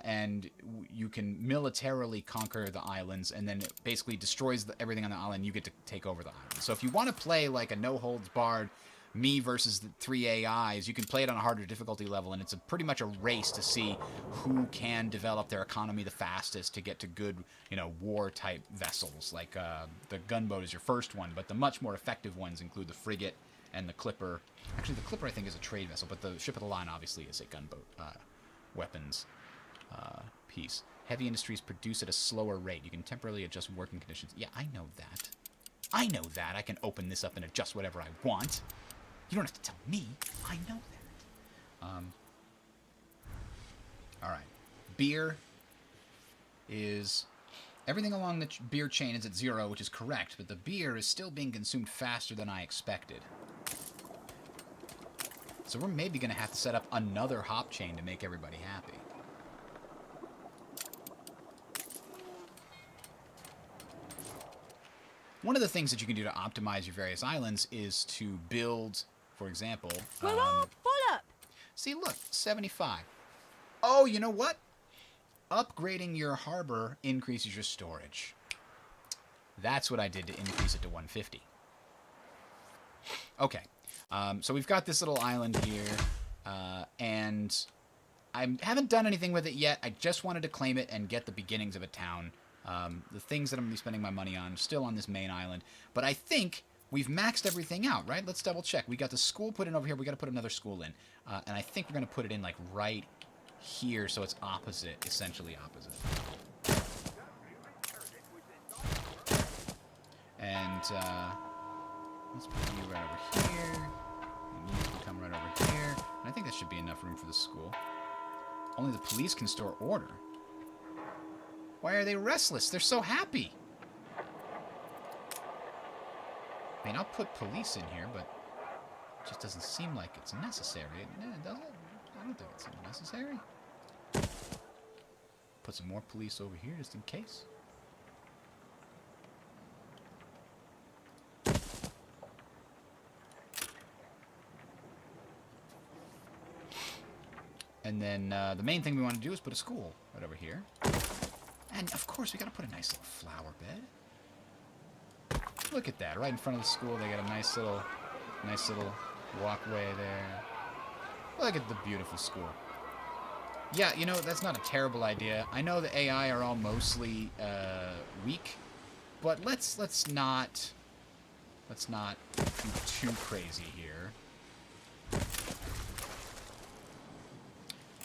And you can militarily conquer the islands, and then it basically destroys everything on the island. You get to take over the island. So if you want to play like a no-holds-barred me versus the 3 AIs, you can play it on a harder difficulty level, and it's pretty much a race to see who can develop their economy the fastest to get to good, you know, war-type vessels. Like the gunboat is your first one, but the much more effective ones include the frigate and the clipper. Actually, the clipper I think is a trade vessel, but the ship of the line obviously is a gunboat weapons piece. Heavy industries produce at a slower rate. You can temporarily adjust working conditions. Yeah, I know that. I know that. I can open this up and adjust whatever I want. You don't have to tell me. I know that. All right. Beer is... Everything along the beer chain is at 0, which is correct, but the beer is still being consumed faster than I expected. So we're maybe going to have to set up another hop chain to make everybody happy. One of the things that you can do to optimize your various islands is to build, for example... We're all full up! See, look, 75. Oh, you know what? Upgrading your harbor increases your storage. That's what I did to increase it to 150. Okay, so we've got this little island here, and I haven't done anything with it yet. I just wanted to claim it and get the beginnings of a town. The things that I'm going to be spending my money on are still on this main island, but I think we've maxed everything out, right? Let's double check. We got the school put in over here. We got to put another school in, and I think we're going to put it in like right here, so it's opposite, essentially opposite. And let's put you right over here, and you can come right over here. And I think that should be enough room for the school. Only the police can store order. Why are they restless? They're so happy. I mean, I'll put police in here, but it just doesn't seem like it's necessary. Does it? I don't think it's necessary. Put some more police over here just in case. And then the main thing we want to do is put a school right over here. And of course we got to put a nice little flower bed. Look at that, right in front of the school. They got a nice little walkway there. Look at the beautiful school. Yeah, you know, that's not a terrible idea. I know the AI are all mostly weak, but let's not do too crazy here.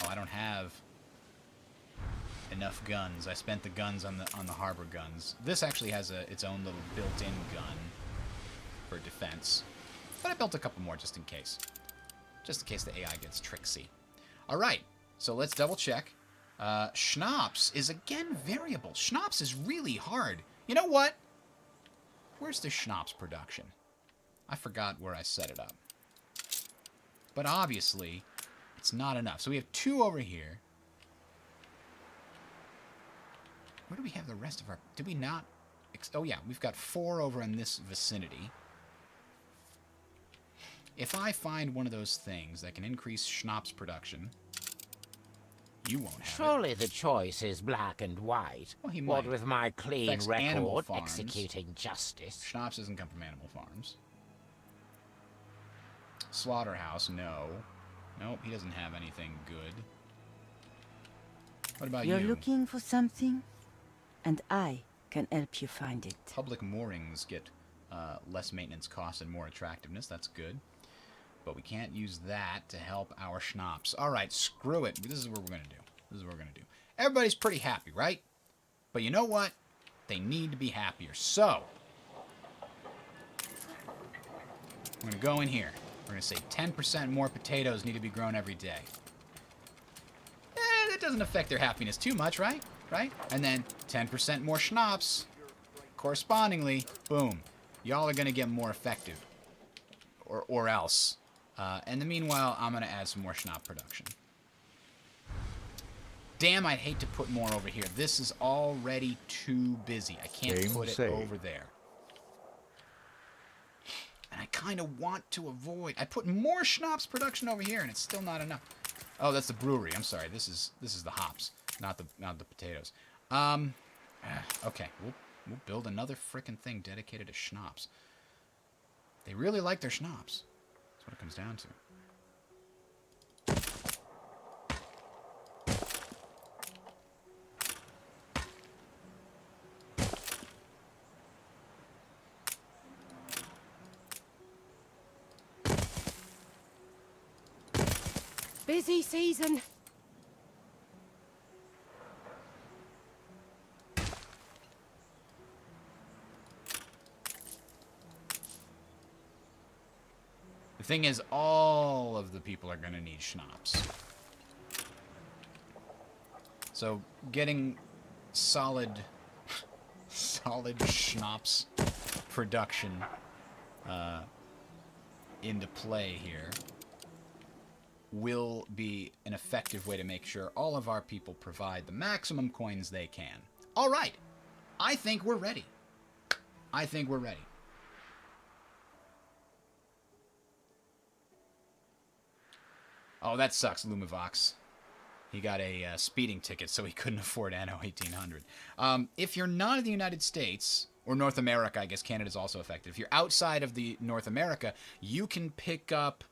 Oh, I don't have enough guns. I spent the guns on the harbor guns. This actually has its own little built-in gun for defense, but I built a couple more just in case. Just in case the AI gets tricksy. All right, so let's double check. Schnapps is again variable. Schnapps is really hard. You know what? Where's the schnapps production? I forgot where I set it up. But obviously, it's not enough. So we have 2 over here. Where do we have the rest of our... Did we not... Oh, yeah. We've got 4 over in this vicinity. If I find one of those things that can increase schnapps production, you won't have Surely the choice is black and white. Well, he What might. with my clean Affects animal record farms. executing justice. Schnapps doesn't come from animal farms. Slaughterhouse, no. Nope, he doesn't have anything good. What about You're you? looking for something? And I can help you find it. Public moorings get less maintenance costs and more attractiveness. That's good. But we can't use that to help our schnapps. All right, screw it. This is what we're going to do. This is what we're going to do. Everybody's pretty happy, right? But you know what? They need to be happier. So, we're going to go in here. We're going to say 10% more potatoes need to be grown every day. That doesn't affect their happiness too much, right? Right? And then 10% more schnapps. Correspondingly, boom. Y'all are going to get more effective. Or else. In the meanwhile, I'm going to add some more schnapp production. Damn, I'd hate to put more over here. This is already too busy. I can't Game put it saved. over there. And I kind of want to avoid... I put more schnapps production over here, and it's still not enough. Oh, that's the brewery. I'm sorry. This is the hops, not the potatoes. Okay, we'll build another frickin' thing dedicated to schnapps. They really like their schnapps. That's what it comes down to. Busy season. The thing is, all of the people are going to need schnapps. So getting solid schnapps production into play here will be an effective way to make sure all of our people provide the maximum coins they can. All right. I think we're ready. I think we're ready. Oh, that sucks, Lumivox. He got a speeding ticket, so he couldn't afford Anno 1800. If you're not in the United States, or North America, I guess Canada's also affected. If you're outside of the North America, you can pick up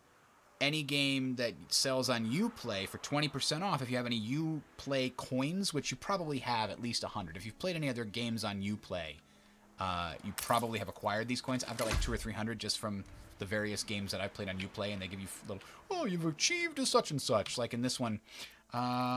any game that sells on Uplay for 20% off if you have any Uplay coins, which you probably have at least 100. If you've played any other games on Uplay, you probably have acquired these coins. I've got like 200 or 300 just from the various games that I've played on Uplay, and they give you little, oh, you've achieved a such and such. Like in this one,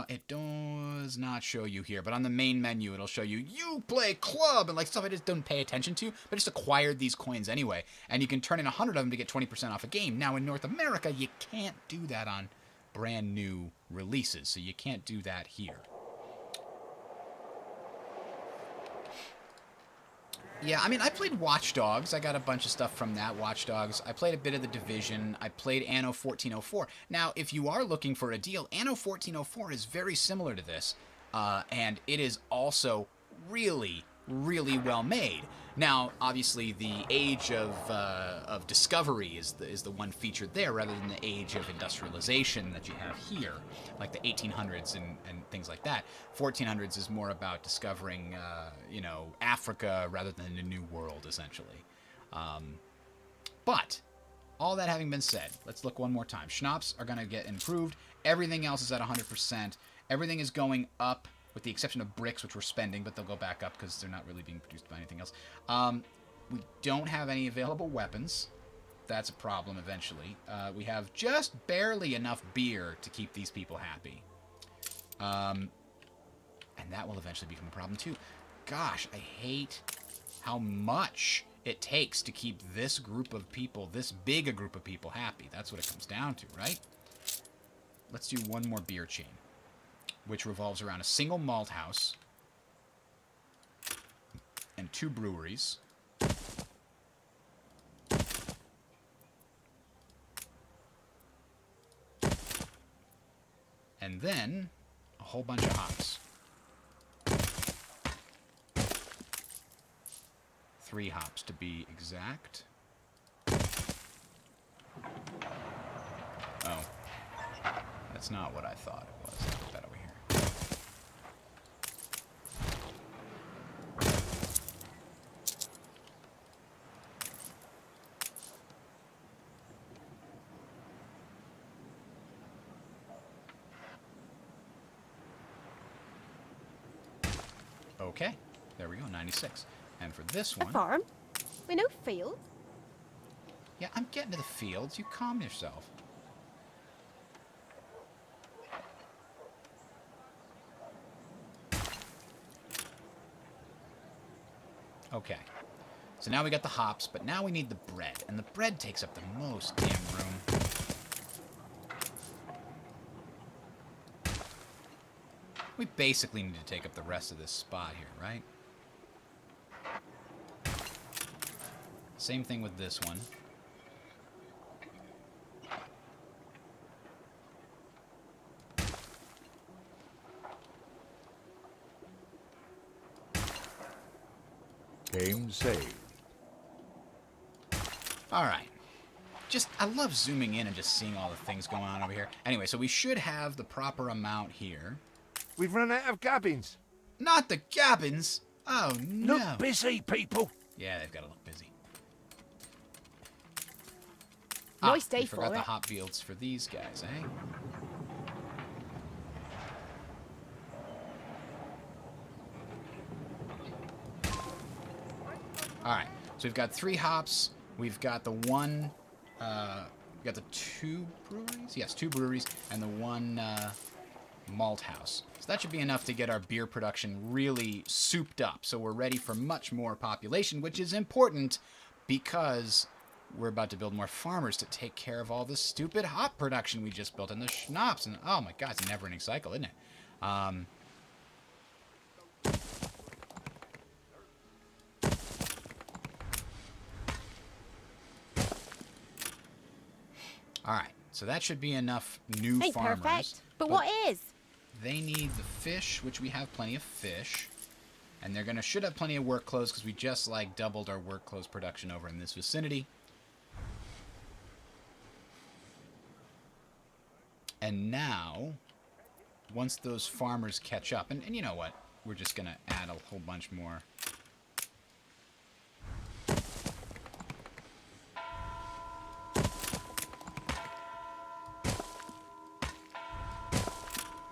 it does not show you here, but on the main menu, it'll show you Uplay Club and like stuff I just don't pay attention to, but just acquired these coins anyway. And you can turn in 100 of them to get 20% off a game. Now in North America, you can't do that on brand new releases, so you can't do that here. Yeah, I mean, I played Watch Dogs. I got a bunch of stuff from that, Watch Dogs. I played a bit of The Division. I played Anno 1404. Now, if you are looking for a deal, Anno 1404 is very similar to this, and it is also really, really well made. Now, obviously, the age of discovery is the one featured there, rather than the age of industrialization that you have here, like the 1800s and things like that. 1400s is more about discovering, Africa rather than the New World, essentially. But all that having been said, let's look one more time. Schnapps are going to get improved. Everything else is at 100%. Everything is going up, with the exception of bricks, which we're spending, but they'll go back up because they're not really being produced by anything else. We don't have any available weapons. That's a problem eventually. We have just barely enough beer to keep these people happy. And that will eventually become a problem too. Gosh, I hate how much it takes to keep this group of people, this big a group of people, happy. That's what it comes down to, right? Let's do one more beer chain, which revolves around a single malt house and 2 breweries. And then a whole bunch of hops. 3 hops to be exact. Oh. That's not what I thought it was. Let's put that over here. Okay. There we go, 96. And for this one... Farm? We no field? Yeah, I'm getting to the fields. You calm yourself. Okay. So now we got the hops, but now we need the bread. And the bread takes up the most damn room. We basically need to take up the rest of this spot here, right? Same thing with this one. Game saved. All right. I love zooming in and just seeing all the things going on over here. Anyway, so we should have the proper amount here. We've run out of gabbins. Not the gabbins! Oh, no. Look busy, people. Yeah, they've got to look busy. Nice day we forgot for the it. hop fields for these guys, eh? Alright, so we've got 3 hops. We've got the one... we got the 2 breweries? Yes, 2 breweries and the 1 malt house. So that should be enough to get our beer production really souped up. So we're ready for much more population, which is important because we're about to build more farmers to take care of all this stupid hop production we just built and the schnapps. And oh my god, it's a never-ending cycle, isn't it? Alright, so that should be enough new Ain't farmers. perfect, but what is? They need the fish, which we have plenty of fish. And they're gonna should have plenty of work clothes because we just like doubled our work clothes production over in this vicinity. And now, once those farmers catch up, and you know what? We're just gonna add a whole bunch more.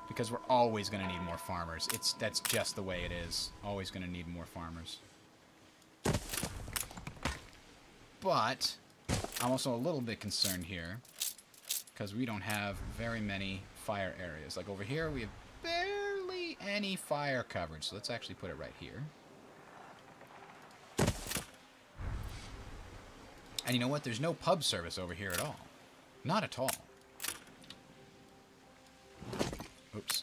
Because we're always going to need more farmers. That's just the way it is. Always going to need more farmers. But I'm also a little bit concerned here because we don't have very many fire areas. Like over here, we have barely any fire coverage. So let's actually put it right here. And you know what? There's no pub service over here at all. Not at all. Oops.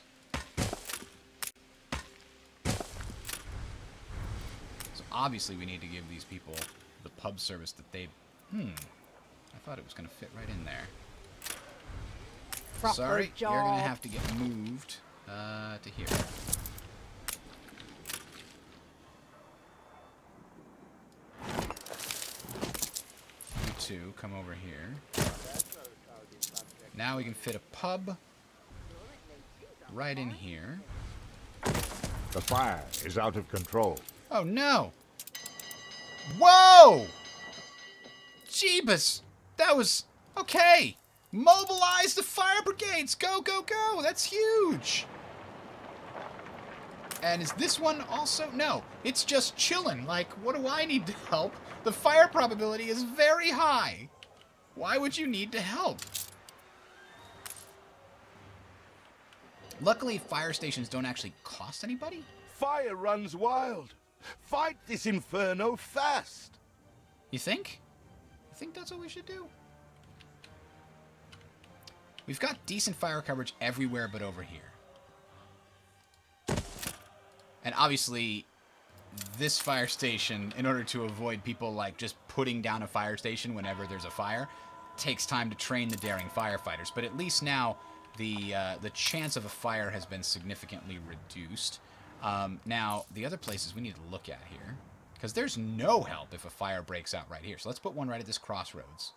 So obviously we need to give these people the pub service that they... I thought it was going to fit right in there. Proper Sorry, job. you're going to have to get moved to here. You two, come over here. Now we can fit a pub right in here. The fire is out of control. Oh no! Whoa! Jeebus! That was... Okay! Mobilize the fire brigades! Go, go, go! That's huge! And is this one also... No, it's just chilling. Like, what do I need to help? The fire probability is very high. Why would you need to help? Luckily, fire stations don't actually cost anybody. Fire runs wild. Fight this inferno fast. You think? You think that's what we should do? We've got decent fire coverage everywhere but over here. And obviously, this fire station, in order to avoid people like just putting down a fire station whenever there's a fire, takes time to train the daring firefighters. But at least now, the chance of a fire has been significantly reduced. Now, the other places we need to look at here, because there's no help if a fire breaks out right here. So let's put one right at this crossroads.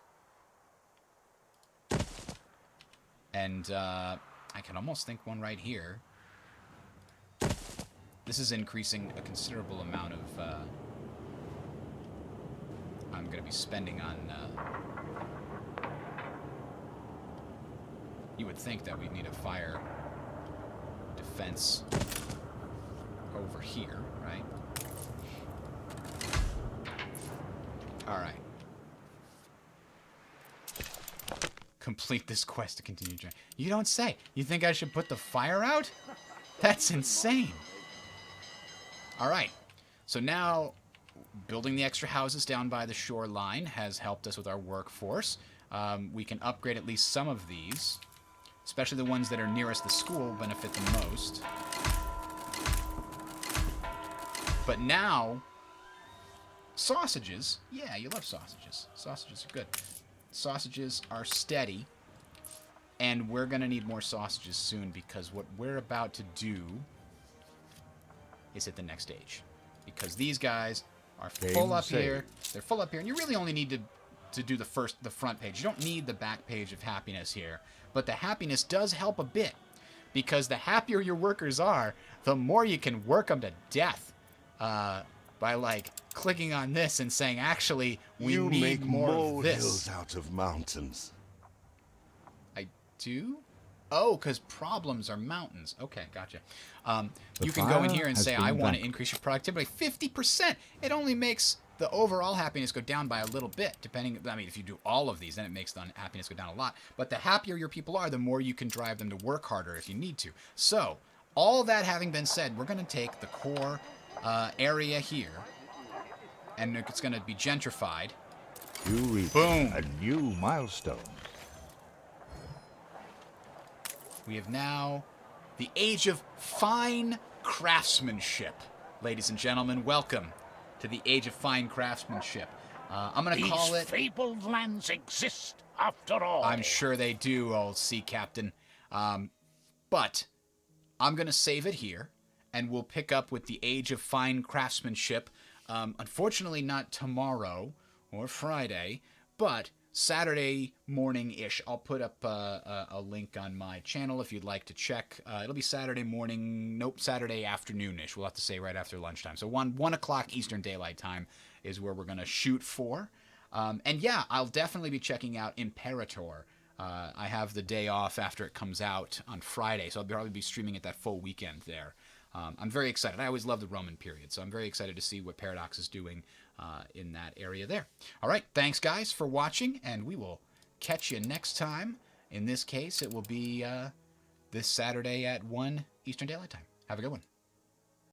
And I can almost think one right here. This is increasing a considerable amount of... I'm going to be spending on... You would think that we'd need a fire defense over here, right? Alright. Complete this quest to continue journey. You don't say. You think I should put the fire out? That's insane. Alright. So now, building the extra houses down by the shoreline has helped us with our workforce. We can upgrade at least some of these. Especially the ones that are nearest the school benefit the most. But now, sausages. Yeah, you love sausages. Sausages are good. Sausages are steady. And we're going to need more sausages soon because what we're about to do is hit the next stage. Because these guys are full up here. They're full up here. And you really only need to do the front page. You don't need the back page of happiness here. But the happiness does help a bit. Because the happier your workers are, the more you can work them to death. By, like, clicking on this and saying, actually, we need more of this. Out of mountains. I do? Oh, because problems are mountains. Okay, gotcha. You can go in here and say, I want to increase your productivity by 50%. It only makes the overall happiness go down by a little bit, depending... I mean, if you do all of these, then it makes the happiness go down a lot. But the happier your people are, the more you can drive them to work harder if you need to. So, all that having been said, we're going to take the core area here, and it's going to be gentrified. You reach Boom. a new milestone. We have now the age of fine craftsmanship. Ladies and gentlemen, welcome to the age of fine craftsmanship. I'm going to call it... fabled lands exist after all. I'm sure they do, old sea captain. But I'm going to save it here, and we'll pick up with the age of fine craftsmanship. Unfortunately, not tomorrow or Friday, but Saturday morning-ish. I'll put up a link on my channel if you'd like to check. It'll be Saturday morning, Saturday afternoon-ish. We'll have to say right after lunchtime. So 1 o'clock Eastern Daylight Time is where we're going to shoot for. And yeah, I'll definitely be checking out Imperator. I have the day off after it comes out on Friday, so I'll probably be streaming it that full weekend there. I'm very excited. I always love the Roman period, so I'm very excited to see what Paradox is doing in that area there. All right, thanks, guys, for watching, and we will catch you next time. In this case, it will be this Saturday at 1 Eastern Daylight Time. Have a good one.